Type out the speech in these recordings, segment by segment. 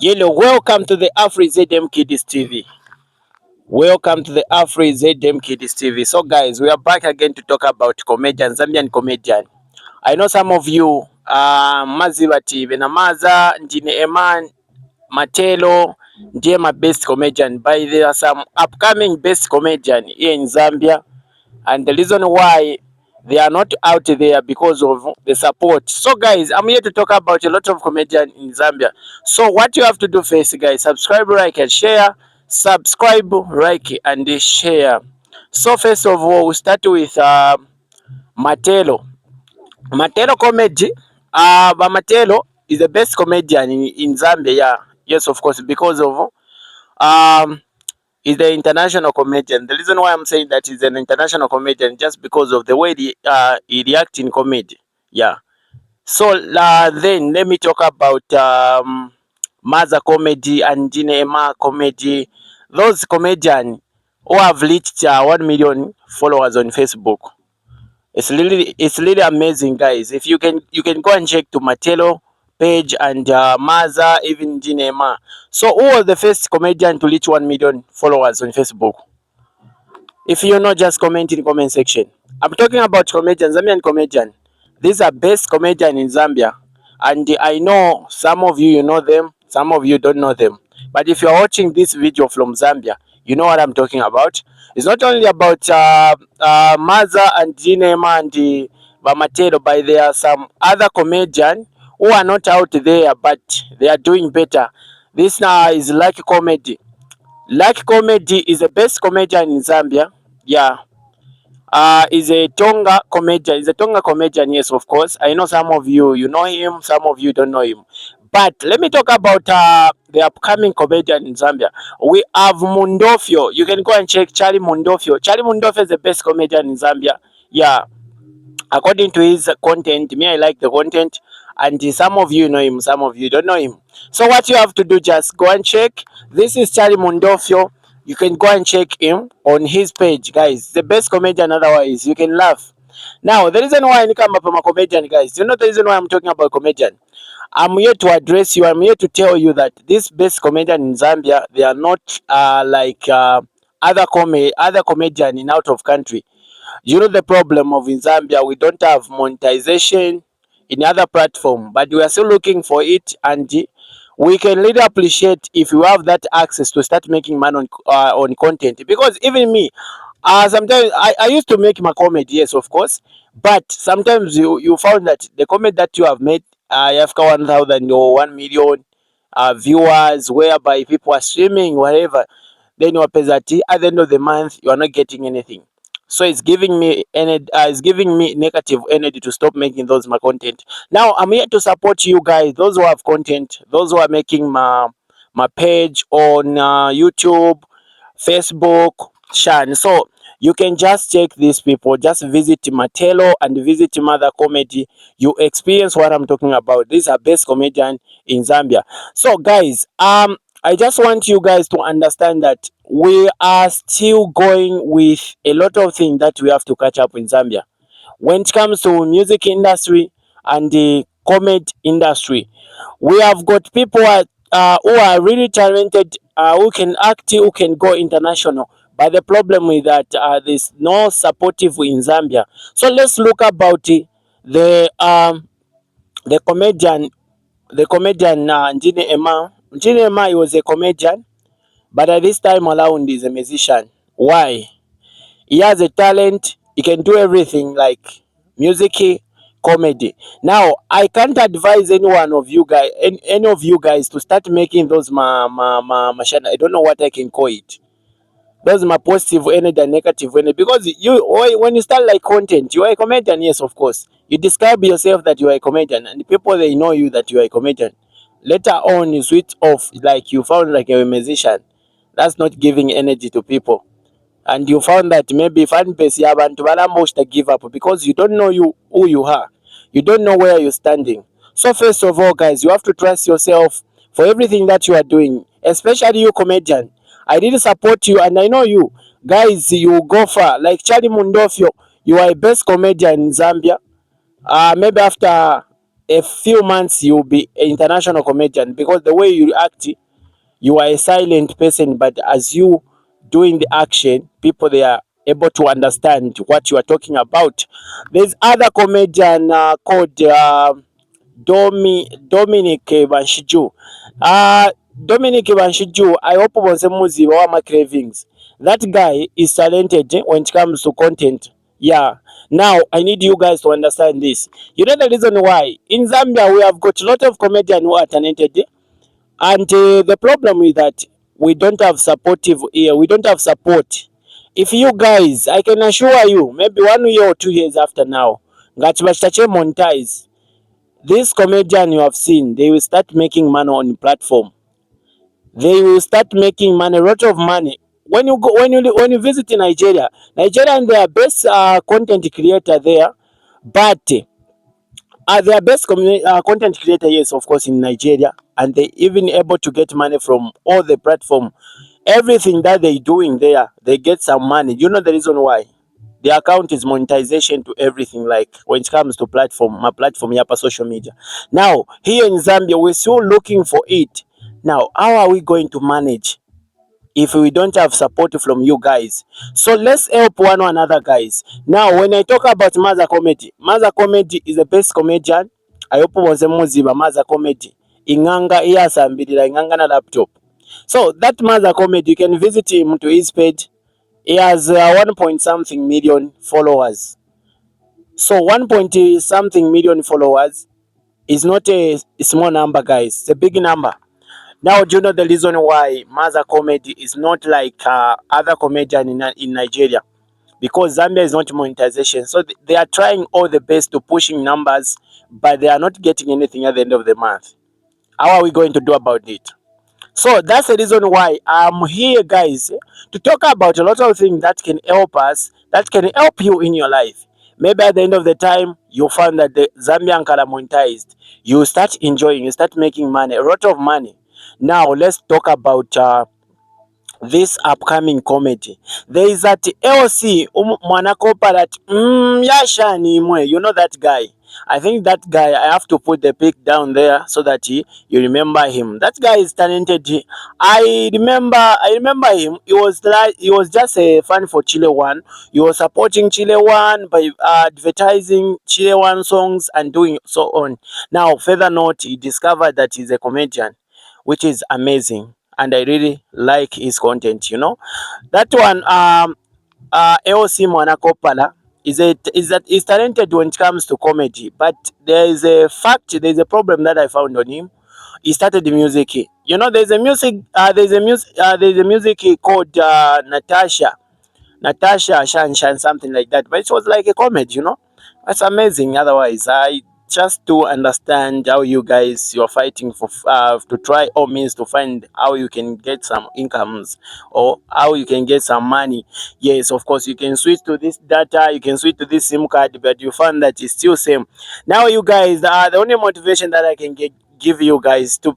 Yellow, welcome to the AfriZM Kiddies TV. Welcome to the AfriZM Kiddies TV. So, guys, we are back again to talk about comedian, Zambian comedian. I know some of you, Mazibati, Benamaza, Njine Eman, Matelo, ndiye my best comedian. But there are some upcoming best comedian here in Zambia, and the reason why they are not out there because of the support. So guys, I'm here to talk about a lot of comedian in Zambia. So what you have to do first, guys, subscribe, like, and share. Subscribe, like, and share. So first of all, we start with Matelo. Matelo comedy. But Matelo is the best comedian in Zambia. Yeah. Yes, of course, because of um is the international comedian. The reason why I'm saying that he's an international comedian just because of the way he reacts in comedy. Yeah. So then let me talk about Maza comedy and Jinema comedy. Those comedians who have reached 1 million followers on Facebook. It's really amazing, guys. If you can go and check to Matelo page and Maza, even Jinema. So who was the first comedian to reach 1 million followers on Facebook? If you're not, just comment in the comment section. I'm talking about comedians, Zambian comedian. These are best comedian in Zambia. And I know some of you know them, some of you don't know them. But if you're watching this video from Zambia, you know what I'm talking about. It's not only about Maza and Jinema and Bamatero, but there are some other comedian who are not out there, but they are doing better. This now is like comedy. Like comedy is the best comedian in Zambia. Yeah. Is a Tonga comedian. Is a Tonga comedian, yes, of course. I know some of you know him, some of you don't know him. But let me talk about the upcoming comedian in Zambia. We have Mundofio. You can go and check Charlie Mundofio. Charlie Mundofio is the best comedian in Zambia. Yeah, according to his content. Me, I like the content, and some of you know him, some of you don't know him. So what you have to do, just go and check. This is Charlie Mundofio. You can go and check him on his page, guys. The best comedian. Otherwise, you can laugh. Now, the reason why I come up from a comedian, guys, you know the reason why I'm talking about comedian. I'm here to address you. I'm here to tell you that this best comedian in Zambia, they are not like other comedian in out of country. You know the problem of in Zambia, we don't have monetization in other platform, but we are still looking for it, and we can really appreciate if you have that access to start making money on content. Because even me, sometimes I used to make my comedy, yes, of course, but sometimes you found that the comedy that you have made, you have got 1,000 or 1 million viewers, whereby people are streaming, whatever. Then you are pesati at the end of the month, you are not getting anything. So it's giving me negative energy to stop making those my content. Now I'm here to support you guys, those who have content, those who are making my page on YouTube, Facebook, Shan. So you can just check these people, just visit Matelo and visit Mother Comedy. You experience what I'm talking about. These are best comedian in Zambia. So guys, I just want you guys to understand that we are still going with a lot of things that we have to catch up in Zambia. When it comes to music industry and the comedy industry, we have got people who are really talented, who can act, who can go international. But the problem is that there's no supportive in Zambia. So let's look about the um, the comedian, Njine Emma. Njine Emma, he was a comedian, but at this time around he's a musician. Why? He has a talent. He can do everything like music, comedy. Now, I can't advise any one of you guys, any of you guys, to start making those I don't know what I can call it. Those my positive energy and negative energy, because when you start like content, you are a comedian, yes, of course. You describe yourself that you are a comedian, and the people they know you that you are a comedian. Later on, you switch off like you found like a musician. That's not giving energy to people, and you found that maybe fan base yabantu balamost give up because you don't know who you are. You don't know where you're standing. So first of all, guys, you have to trust yourself for everything that you are doing, especially you comedian. I really support you, and I know you guys, you go far. Like Charlie Mundofio, you are a best comedian in Zambia. Maybe after a few months you'll be an international comedian, because the way you act, you are a silent person, but as you doing the action, people they are able to understand what you are talking about. There's other comedian called Dominic Banshiju. Dominic Banshiju, I hope was a muzi wa cravings. That guy is talented when it comes to content. Yeah. Now I need you guys to understand this. You know the reason why in Zambia we have got a lot of comedians who are talented, and the problem is that we don't have supportive here. We don't have support. If you guys, I can assure you, maybe 1 year or 2 years after now, ngati bachitache monetize, this comedian you have seen, they will start making money on the platform. They will start making money, a lot of money. When you go, when you visit Nigeria, Nigerian they are best content creator there, but their best content creator, yes, of course, in Nigeria, and they even able to get money from all the platform. Everything that they doing there, they get some money. You know the reason why? The account is monetization to everything. Like when it comes to platform, my platform, yapa social media. Now here in Zambia, we're still looking for it. Now, how are we going to manage if we don't have support from you guys? So let's help one another, guys. Now, when I talk about Maza Comedy is the best comedian. I hope was a muziba Maza Comedy. Inganga iyasambirira inganga na laptop. So that Maza Comedy, you can visit him to his page. He has 1 point something million followers. So 1 point something million followers is not a small number, guys. It's a big number. Now, do you know the reason why Maza Comedy is not like other comedian in Nigeria? Because Zambia is not monetization. So they are trying all the best to pushing numbers, but they are not getting anything at the end of the month. How are we going to do about it? So that's the reason why I'm here, guys, to talk about a lot of things that can help us, that can help you in your life. Maybe at the end of the time, you find that the Zambian color monetized. You start enjoying, you start making money, a lot of money. Now, let's talk about this upcoming comedy. There is that LC Mwanakopa that Yashani Mwe. You know that guy. I think that guy, I have to put the pic down there so that you remember him. That guy is talented. I remember him. He was just a fan for Chile One. He was supporting Chile One by advertising Chile One songs and doing so on. Now, further note, he discovered that he's a comedian, which is amazing, and I really like his content. That one, AOC Mwanakopala is talented when it comes to comedy, but there's a problem that I found on him. He started the music. There's a music called Natasha Shan Shan, something like that. But it was like a comedy, That's amazing. Otherwise, I just to understand how you guys you're fighting for to try all means to find how you can get some incomes or how you can get some money. Yes, of course, you can switch to this data, you can switch to this SIM card, but you find that it's still same. Now, you guys, the only motivation that I can give you guys to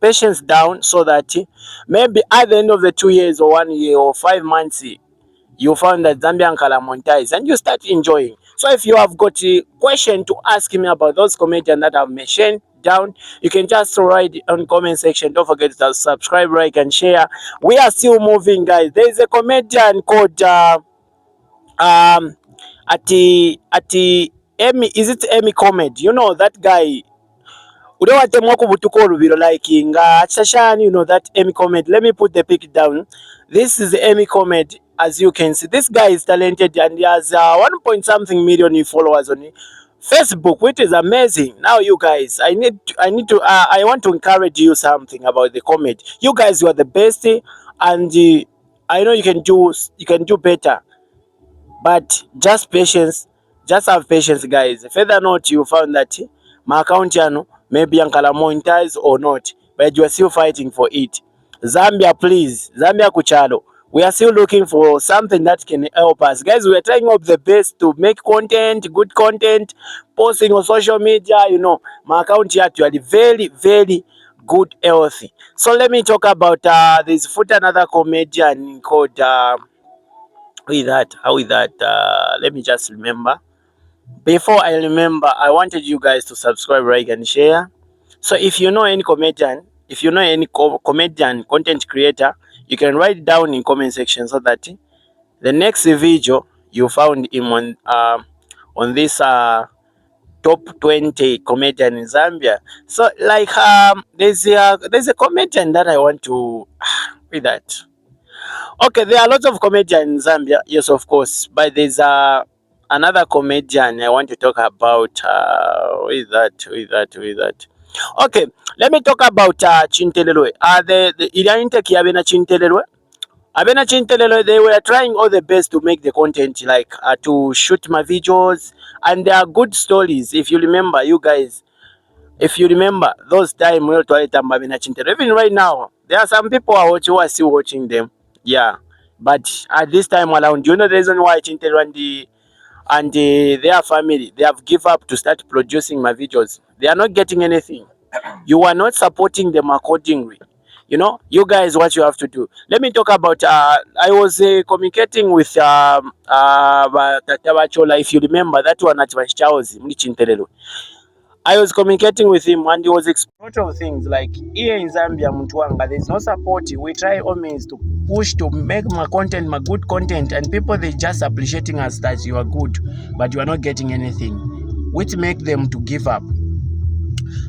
patience down, so that maybe at the end of the 2 years or 1 year or 5 months, you found that Zambian color monetize and you start enjoying. So if you have got a question to ask me about those comedians that I've mentioned down, you can just write it on comment section. Don't forget to subscribe, like, and share. We are still moving, guys. There is a comedian called um Ati Emmy. Is it Emmy Comedy? You know that guy. Udewatemwa kubutuko olubiro like nga Shashani, that Emmy Comed. Let me put the pic down. This is Emmy Comed. As you can see, this guy is talented and he has 1 point something million followers on Facebook, which is amazing. Now, you guys, I want to encourage you something about the Comed. You guys, you are the best, and I know you can do better. But just patience, just have patience, guys. Further note, you found that my account channel maybe ankala monetize or not, but you are still fighting for it. Zambia, please, Zambia kuchalo. We are still looking for something that can help us, guys. We are trying up the best to make content, good content, posting on social media. My account actually very, very good, healthy. So let me talk about this foot another comedian called. With that, how with that? Let me just remember. Before I remember, I wanted you guys to subscribe, like, and share. So if you know any comedian, if you know any comedian content creator, you can write it down in comment section so that the next video you found him on this top 20 comedian in Zambia. So like there's a comedian that I want to with that. Okay, there are lots of comedians in Zambia, yes, of course, but there's another comedian I want to talk about. With that. Okay, let me talk about Chintelelwe. The Ilianite Kiabena Chintelelwe. Abena Chintelelwe, they were trying all the best to make the content, like to shoot my videos, and there are good stories. If you remember, you guys, if you remember those time we even right now, there are some people who are still watching them. Yeah. But at this time around, do you know the reason why Chintero and their family they have give up to start producing my videos? They are not getting anything. You are not supporting them accordingly. You know, you guys, what you have to do. Let me talk about. I was communicating with Tata Bachola. If you remember that one at Vachichaozi, Mlichinterelo. I was communicating with him and he was explaining a lot of things like here in Zambia, Mtuanga, there's no support. We try all means to push to make my content, my good content, and people they just appreciating us that you are good, but you are not getting anything, which make them to give up.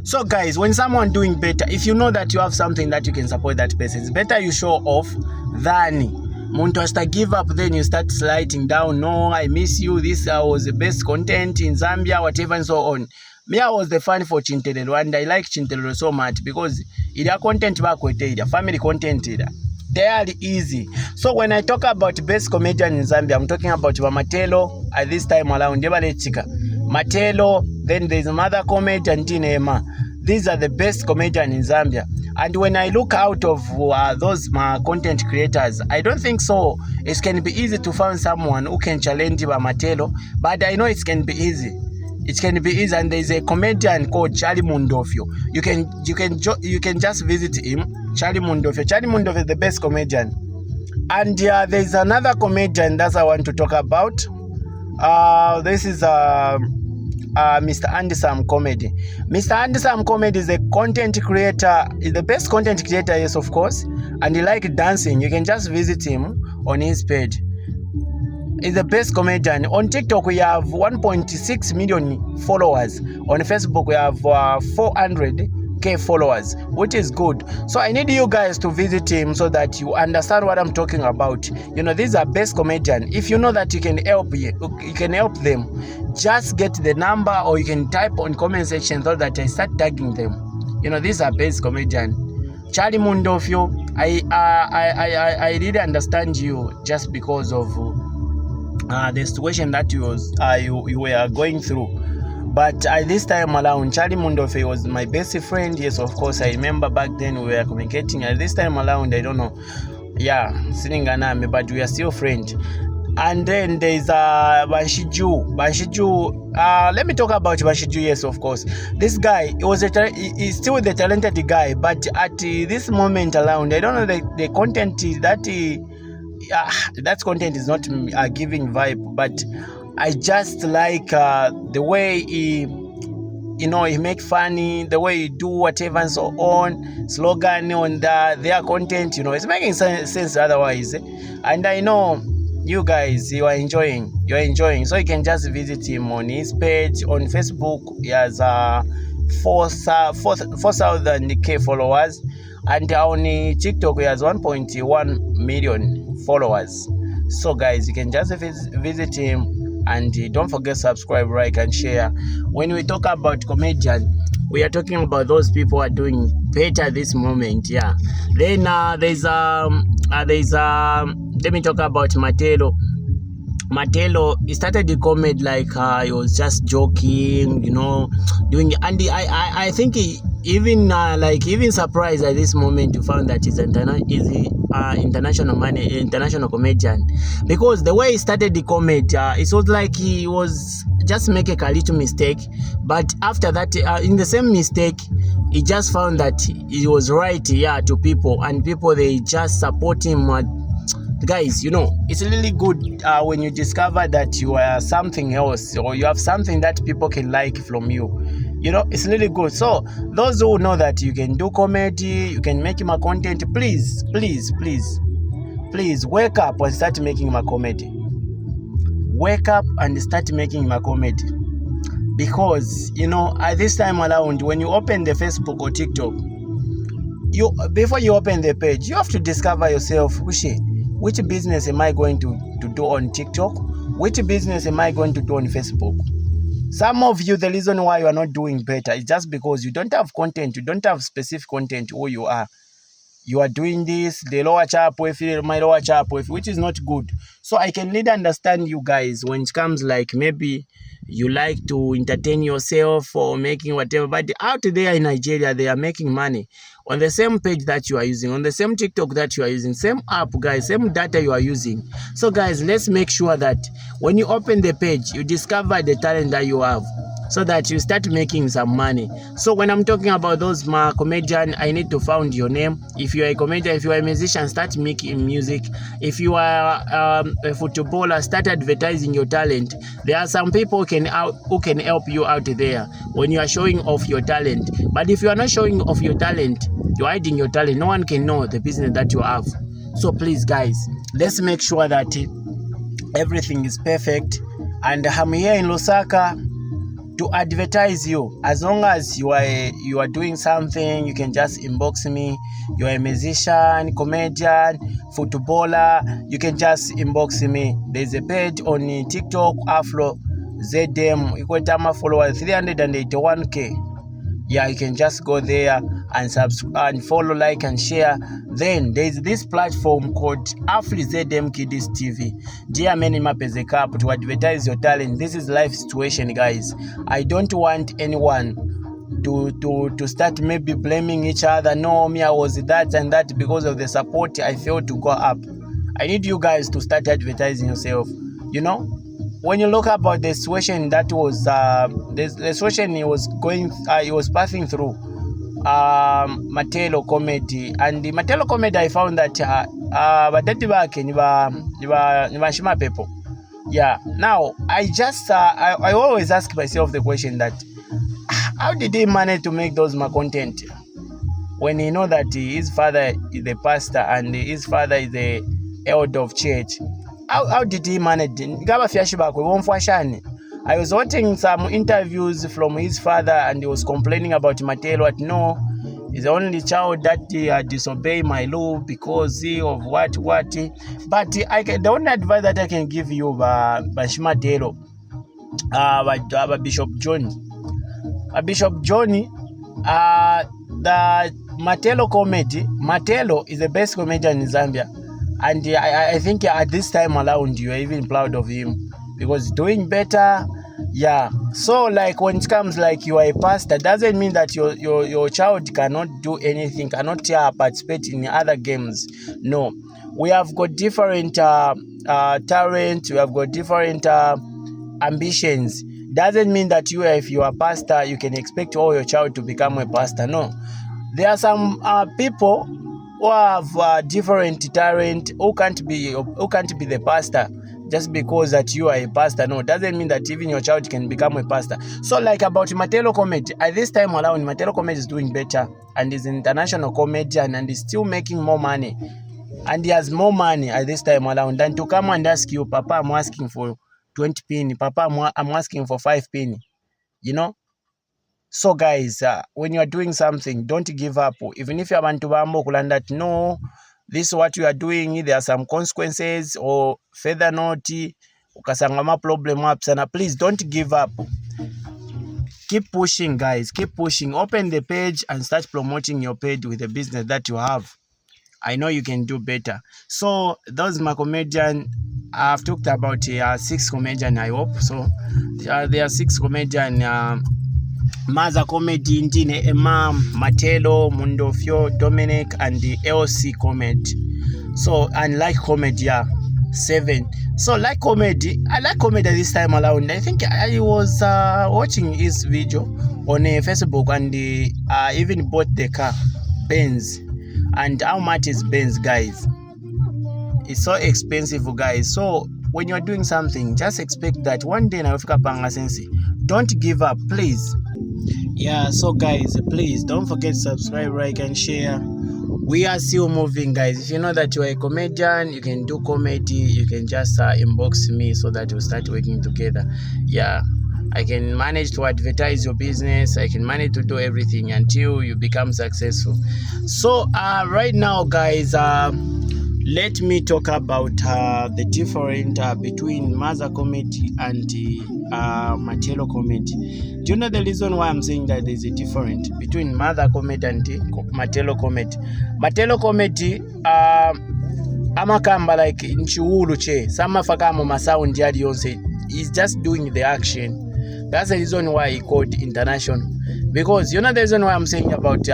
So guys, when someone doing better, if you know that you have something that you can support that person, it's better you show off than muntu hasta give up, then you start sliding down. No, I miss you. This was the best content in Zambia, whatever and so on. Me, I was the fan for Chintelelo and I like Chintelelo so much because it content back with it, family content it. They are easy. So when I talk about best comedian in Zambia, I'm talking about Matelo at this time around. Matelo, then there's another comedian, Tinema. These are the best comedian in Zambia. And when I look out of those content creators, I don't think so. It can be easy to find someone who can challenge Matelo, but I know it can be easy. It can be easy, and there's a comedian called Charlie Mundofio. You can just visit him, Charlie Mundofio. Charlie Mundofio is the best comedian. And there's another comedian that I want to talk about. This is Mr. Anderson Comedy. Mr. Anderson Comedy is a content creator, is the best content creator, yes, of course. And he likes dancing. You can just visit him on his page. He's the best comedian. On TikTok, we have 1.6 million followers. On Facebook, we have 400K followers, which is good. So I need you guys to visit him so that you understand what I'm talking about. You know, these are best comedian. If you know that you can help them, just get the number or you can type on comment section so that I start tagging them. You know, these are best comedian. Charlie Mundofio, I really understand you just because of the situation that you were going through. But this time around, Charlie Mundofe was my best friend. Yes, of course, I remember back then we were communicating. At this time around, I don't know. Yeah, Sininganame, but we are still friends. And then there's Banshiju. Let me talk about Banshiju. Yes, of course. This guy, he's still the talented guy, but at this moment around, I don't know the content that content is not giving vibe, but I just like the way he make funny, the way he do whatever and so on, slogan on their content, it's making sense otherwise. And I know you guys, you're enjoying, so you can just visit him on his page on Facebook. He has 4,000K followers, and on TikTok he has 1.1 million followers. So guys, you can just visit him, and don't forget subscribe, like, and share. When we talk about comedian, we are talking about those people who are doing better at this moment. Yeah. Then there's let me talk about Matelo. He started the comedy like he was just joking, doing, and I think he even surprised at this moment to find that he's international comedian, because the way he started the comedy, it was like he was just making a little mistake, but after that, in the same mistake, he just found that he was right, to people, and people they just support him. Guys, you know, it's really good when you discover that you are something else, or you have something that people can like from you. You know, it's really good. So those who know that you can do comedy, you can make my content, please wake up and start making my comedy. Wake up and start making my comedy. Because, you know, at this time around, when you open the Facebook or TikTok, before you open the page, you have to discover yourself, which business am I going to do on TikTok? Which business am I going to do on Facebook? Some of you, the reason why you are not doing better is just because you don't have content, you don't have specific content who you are. You are doing this, the lower chap with my lower chap with, which is not good. So I can really understand you guys when it comes like maybe you like to entertain yourself or making whatever, but out there in Nigeria, they are making money on the same page that you are using, on the same TikTok that you are using, same app, guys, same data you are using. So guys, let's make sure that when you open the page, you discover the talent that you have, so that you start making some money. So when I'm talking about those comedian, I need to find your name. If you are a comedian, if you are a musician, start making music. If you are a footballer, start advertising your talent. There are some people who can help you out there when you are showing off your talent. But if you are not showing off your talent, you're hiding your talent, no one can know the business that you have. So please guys, let's make sure that everything is perfect. And I'm here in Lusaka to advertise you. As long as you are doing something, you can just inbox me. You are a musician, comedian, footballer, you can just inbox me. There's a page on TikTok, Afro ZM, you got my followers 381k. Yeah, you can just go there and subscribe and follow, like and share. Then there's this platform called Afri ZM Kiddies TV. Dear many mapes a cup to advertise your talent. This is life situation, guys. I don't want anyone to start maybe blaming each other. No, me, I was that and that because of the support I failed to go up. I need you guys to start advertising yourself. You know, when you look about the situation that was the situation he was passing through, Matelo comedy, and the Matelo comedy, I found that badati bake ni bashima people. Yeah, now I just I always ask myself the question that how did he manage to make those my content when he know that his father is the pastor and his father is the elder of church? How did he manage? I was watching some interviews from his father, and he was complaining about Matelo. That no, he's the only child that disobeyed my law because of what. But the only advice that I can give you, Matelo, Bishop Johnny, the Matelo comedy. Matelo is the best comedian in Zambia. And I think at this time around, you are even proud of him because he's doing better. Yeah. So like when it comes like you are a pastor, doesn't mean that your child cannot do anything, cannot participate in other games. No. We have got different talent. We have got different ambitions. Doesn't mean that if you are a pastor, you can expect all your child to become a pastor. No. There are some people who have different talent, who can't be the pastor just because that you are a pastor. No, doesn't mean that even your child can become a pastor. So like about Matelo comedy, at this time around, Matelo comedy is doing better and is an international comedian and is still making more money. And he has more money at this time around than to come and ask you, Papa, I'm asking for 20 penny. Papa, I'm asking for 5 penny. You know? So guys, when you are doing something, don't give up. Even if you want to learn that, no, this is what you are doing, there are some consequences or further note, ukasangama problem ups, and please don't give up. Keep pushing, guys. Keep pushing. Open the page and start promoting your page with the business that you have. I know you can do better. So those my comedian, I've talked about 6 comedian, I hope. So there are 6 comedian. Maza Comedy, Ndine Imam, Matelo, Mundofio, Dominic, and the LC Comedy. So, and like comedy, 7. So, like comedy, I like comedy this time around. I think I was watching his video on Facebook, and even bought the car, Benz. And how much is Benz, guys? It's so expensive, guys. So when you're doing something, just expect that one day nawefika panga sensi. Don't give up, please. Yeah, so guys, please don't forget to subscribe, like, and share. We are still moving, guys. If you know that you are a comedian, you can do comedy, you can just inbox me so that we'll start working together. Yeah, I can manage to advertise your business. I can manage to do everything until you become successful. So right now, guys, let me talk about the difference between Maza comedy and Matelo comedy. Do you know the reason why I'm saying that there's a difference between Maza comedy and Matelo comedy? Matelo comedy, amakamba like nchiwulu che, samafakamo masaundi yali yonse, he's just doing the action. That's the reason why he called international. Because you know the reason why I'm saying about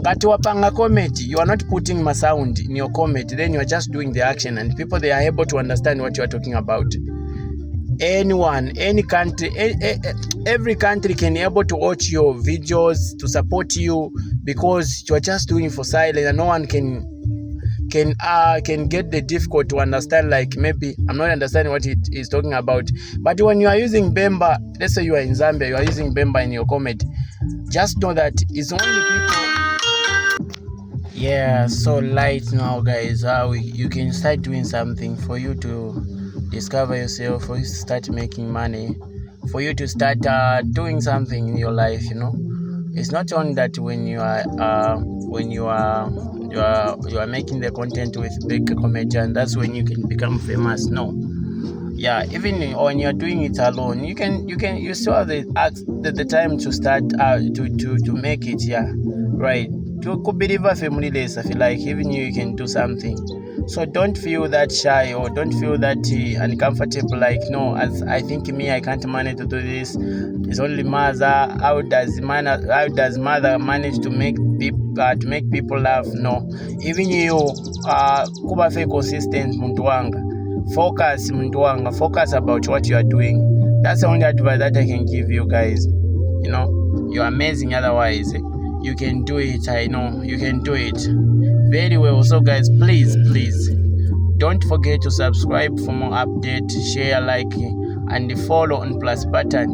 but wapanga comedy, you are not putting sound in your comedy, then you are just doing the action and people they are able to understand what you are talking about. Anyone, any country, every country can be able to watch your videos to support you because you are just doing it for silence and no one can get the difficult to understand, like maybe I'm not understanding what it is talking about. But when you are using Bemba, let's say you are in Zambia, you are using Bemba in your comedy, just know that it's only people. Yeah, so light now, guys. You can start doing something for you to discover yourself, for you to start making money, for you to start doing something in your life. You know, it's not only that when you are making the content with big comedian, that's when you can become famous. No, yeah, even when you're doing it alone, you still have the time to start to make it. Yeah, right. To believe family days, I feel like even you can do something. So don't feel that shy or don't feel that uncomfortable, like no, as I think me I can't manage to do this. It's only mother. How does mother manage to make people laugh? No, even you kuba fe consistent muntu wanga. Focus muntu wanga, focus about what you are doing. That's the only advice that I can give you guys. You know, you're amazing otherwise. You can do it. I know you can do it very well. So guys, please don't forget to subscribe for more updates, share, like, and follow on plus button.